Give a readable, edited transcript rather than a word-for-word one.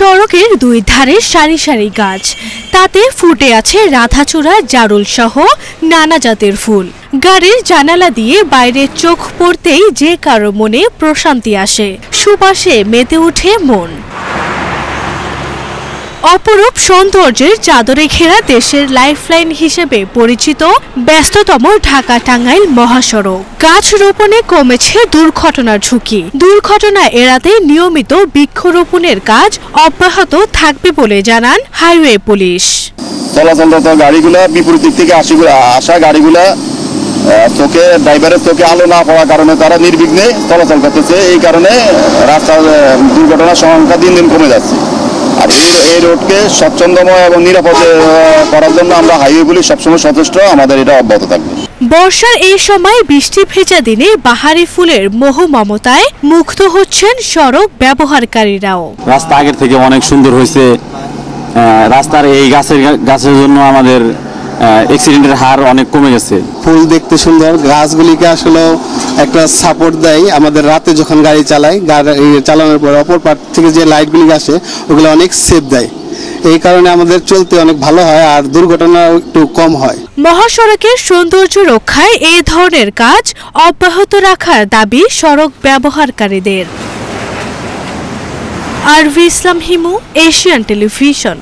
সড়কের দুই ধারে সারি সারি গাছ, তাতে ফুটে আছে রাধাচূড়া, জারুল সহ নানা জাতের ফুল। গাড়ির জানালা দিয়ে বাইরে চোখ পড়তেই যে কারো মনে প্রশান্তি আসে, সুবাসে মেতে ওঠে মন। অপরূপ সৌন্দর্যের চাদরে ঘেরা দেশের লাইফলাইন হিসেবে পরিচিত ব্যস্ততম ঢাকা-টাঙ্গাইল মহাসড়ক। গাছ রোপণে কমেছে দুর্ঘটনার ঝুঁকি। দুর্ঘটনা এড়াতে নিয়মিত বৃক্ষরোপণের কাজ অব্যাহত থাকবে বলে জানান হাইওয়ে পুলিশ। চলাচলরত গাড়িগুলা বিপরীত দিক থেকে আসা গাড়িগুলা ড্রাইভারের চোখে আলো না পড়ার কারণে তারা নির্বিঘ্নে চলাচল করতেছে। এই কারণে রাস্তার দুর্ঘটনার সংখ্যা দিন দিন কমে যাচ্ছে। আর এই রোডকে স্বচ্ছন্দময় এবং নিরাপদ করার জন্য আমরা হাইওয়ে পুলিশ সবসময় সচেষ্ট, আমাদের এটা অব্যাহত থাকবে। বর্ষার এই সময় বৃষ্টি ভেজা দিনে বাহারি ফুলের মোহ মমতায় মুগ্ধ হচ্ছেন সড়ক ব্যবহারকারীরাও। রাস্তা আগের থেকে অনেক সুন্দর হয়েছে। রাস্তার এই গাছের জন্য আমাদের অ্যাক্সিডেন্টের হার অনেক কমে গেছে। ফুল দেখতে সুন্দর, গাছগুলিকে আসলে একটা সাপোর্ট দেয়। আমাদের রাতে যখন গাড়ি চালাই, গাড়ি চালানোর পর অপর পাশ থেকে যে লাইটগুলি আসে ওগুলো অনেক সেফ দেয়। এই কারণে আমাদের চলতে অনেক ভালো হয় আর দুর্ঘটনা একটু কম হয়। মহাসড়কের সৌন্দর্য রক্ষায় এই ধরনের কাজ অব্যাহত রাখার দাবি সড়ক ব্যবহারকারীদের। আরভি ইসলাম হিমু, এশিয়ান টেলিভিশন।